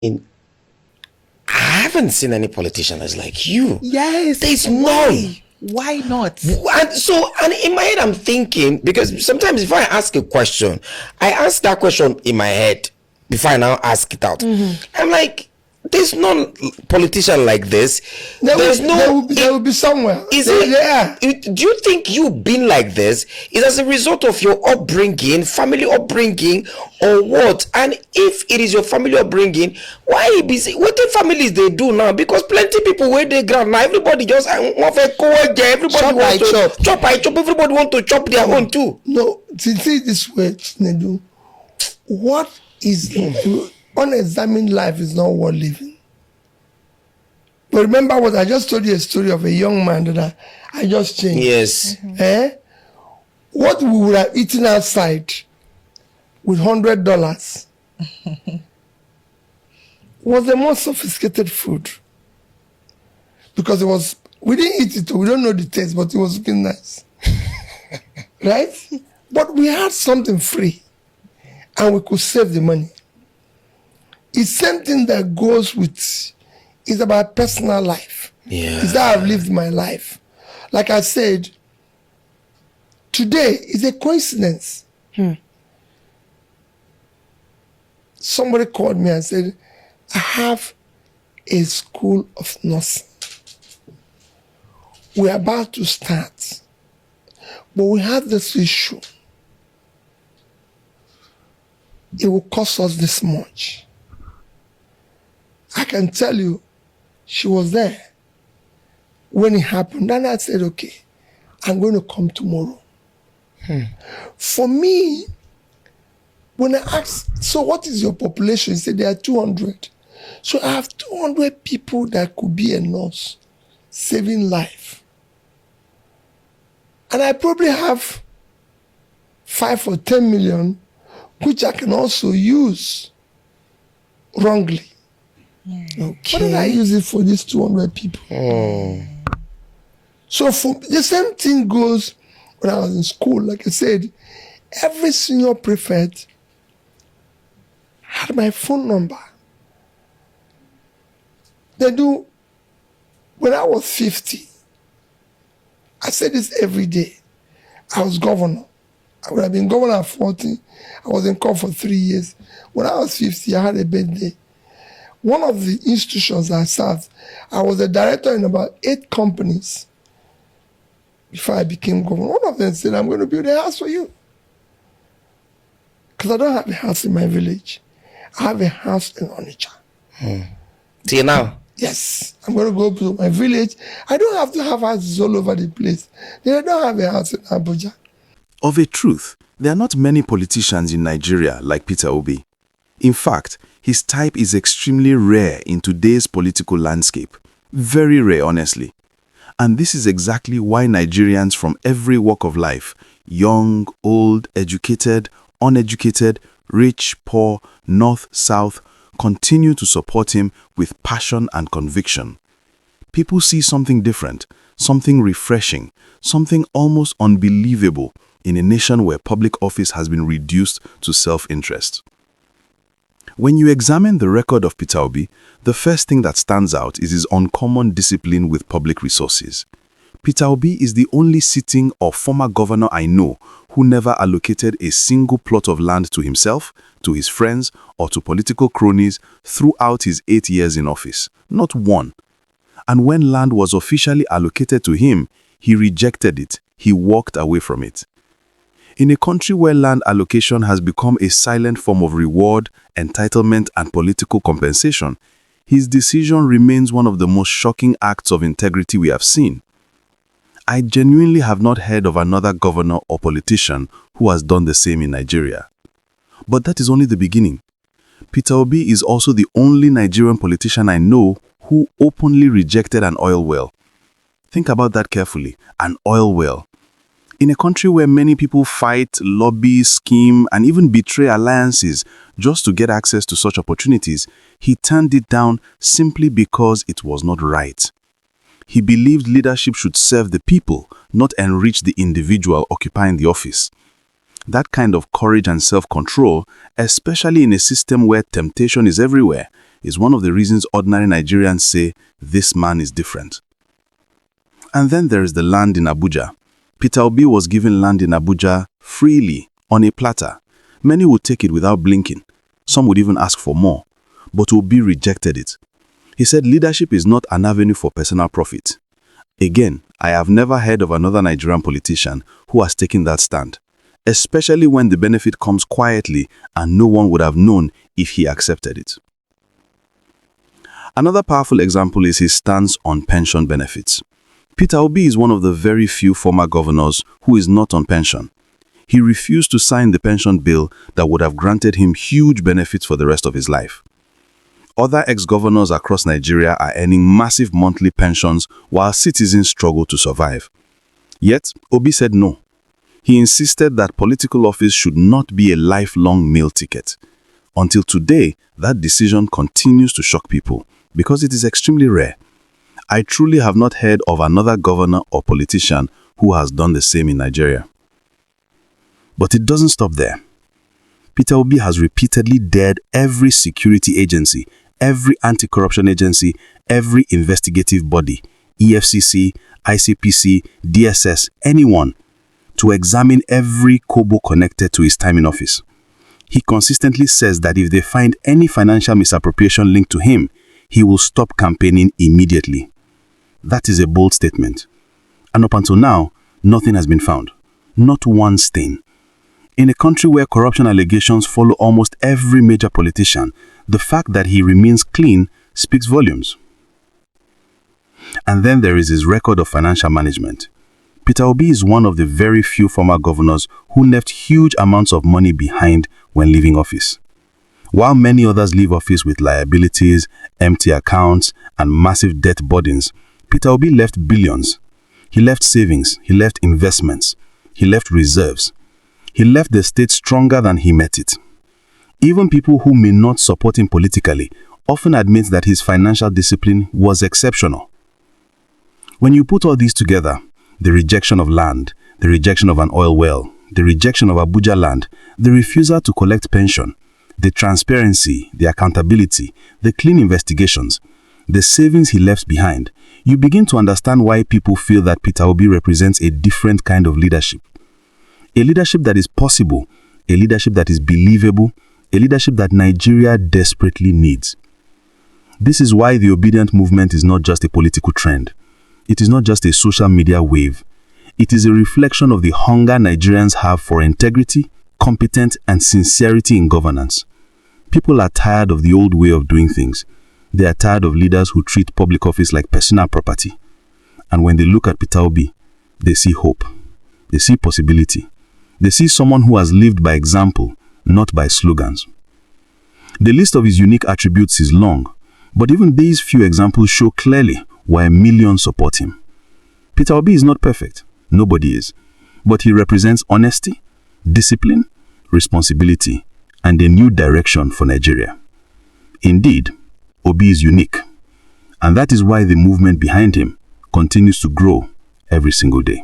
In I haven't seen any politician that's like you. Yes. There's none. Why not? And in my head, I'm thinking, because sometimes if I ask a question, I ask that question in my head before I now ask it out. I'm like, there's no politician like this. There will be somewhere. Do you think you've been like this is as a result of your upbringing, family upbringing, or what? And if it is your family upbringing, why busy? What the families they do now? Because plenty people where they ground now, everybody just want to everybody want to chop. Everybody want to chop their own too. No, see this way, Nedu. What is unexamined life is not worth living. But remember what I just told you, a story of a young man that I just changed. Yes. What we would have eaten outside with $100 was the most sophisticated food. Because we didn't eat it, we don't know the taste, but it was looking nice. Right? But we had something free and we could save the money. It's something that goes with, it's about personal life. Yeah. It's how I've lived my life. Like I said, today is a coincidence. Somebody called me and said, I have a school of nursing. We're about to start, but we have this issue. It will cost us this much. I can tell you, she was there when it happened. And I said, okay, I'm going to come tomorrow. For me, when I asked, so what is your population? He said, there are 200. So I have 200 people that could be a nurse, saving life. And I probably have 5 or 10 million, which I can also use wrongly. Okay. What did I use it for these 200 people? So for the same thing goes when I was in school. Like I said, every senior prefect had my phone number. Nedu, when I was 50, I said this every day. I was governor. I would have been governor at 40. I was in court for 3 years. When I was 50, I had a birthday. One of the institutions I served, I was a director in about 8 companies before I became governor. One of them said, I'm going to build a house for you. Because I don't have a house in my village. I have a house in Onitsha. Till now? Yes. I'm going to go to my village. I don't have to have houses all over the place. Then I don't have a house in Abuja. Of a truth, there are not many politicians in Nigeria like Peter Obi. In fact, his type is extremely rare in today's political landscape. Very rare, honestly. And this is exactly why Nigerians from every walk of life, young, old, educated, uneducated, rich, poor, north, south, continue to support him with passion and conviction. People see something different, something refreshing, something almost unbelievable in a nation where public office has been reduced to self-interest. When you examine the record of Peter Obi, the first thing that stands out is his uncommon discipline with public resources. Peter Obi is the only sitting or former governor I know who never allocated a single plot of land to himself, to his friends, or to political cronies throughout his 8 years in office. Not one. And when land was officially allocated to him, he rejected it. He walked away from it. In a country where land allocation has become a silent form of reward, entitlement, and political compensation, his decision remains one of the most shocking acts of integrity we have seen. I genuinely have not heard of another governor or politician who has done the same in Nigeria. But that is only the beginning. Peter Obi is also the only Nigerian politician I know who openly rejected an oil well. Think about that carefully, an oil well. In a country where many people fight, lobby, scheme, and even betray alliances just to get access to such opportunities, he turned it down simply because it was not right. He believed leadership should serve the people, not enrich the individual occupying the office. That kind of courage and self-control, especially in a system where temptation is everywhere, is one of the reasons ordinary Nigerians say this man is different. And then there is the land in Abuja. Peter Obi was given land in Abuja freely, on a platter. Many would take it without blinking. Some would even ask for more. But Obi rejected it. He said leadership is not an avenue for personal profit. Again, I have never heard of another Nigerian politician who has taken that stand, especially when the benefit comes quietly and no one would have known if he accepted it. Another powerful example is his stance on pension benefits. Peter Obi is one of the very few former governors who is not on pension. He refused to sign the pension bill that would have granted him huge benefits for the rest of his life. Other ex-governors across Nigeria are earning massive monthly pensions while citizens struggle to survive. Yet, Obi said no. He insisted that political office should not be a lifelong meal ticket. Until today, that decision continues to shock people because it is extremely rare. I truly have not heard of another governor or politician who has done the same in Nigeria. But it doesn't stop there. Peter Obi has repeatedly dared every security agency, every anti-corruption agency, every investigative body, EFCC, ICPC, DSS, anyone, to examine every kobo connected to his time in office. He consistently says that if they find any financial misappropriation linked to him, he will stop campaigning immediately. That is a bold statement. And up until now, nothing has been found. Not one stain. In a country where corruption allegations follow almost every major politician, the fact that he remains clean speaks volumes. And then there is his record of financial management. Peter Obi is one of the very few former governors who left huge amounts of money behind when leaving office. While many others leave office with liabilities, empty accounts, and massive debt burdens, Peter Obi left billions. He left savings, he left investments, he left reserves. He left the state stronger than he met it. Even people who may not support him politically often admit that his financial discipline was exceptional. When you put all these together, the rejection of land, the rejection of an oil well, the rejection of Abuja land, the refusal to collect pension, the transparency, the accountability, the clean investigations, the savings he left behind, you begin to understand why people feel that Peter Obi represents a different kind of leadership. A leadership that is possible, a leadership that is believable, a leadership that Nigeria desperately needs. This is why the obedient movement is not just a political trend. It is not just a social media wave. It is a reflection of the hunger Nigerians have for integrity, competence, and sincerity in governance. People are tired of the old way of doing things. They are tired of leaders who treat public office like personal property. And when they look at Peter Obi, they see hope. They see possibility. They see someone who has lived by example, not by slogans. The list of his unique attributes is long, but even these few examples show clearly why millions support him. Peter Obi is not perfect. Nobody is. But he represents honesty, discipline, responsibility, and a new direction for Nigeria. Indeed, Obi is unique, and that is why the movement behind him continues to grow every single day.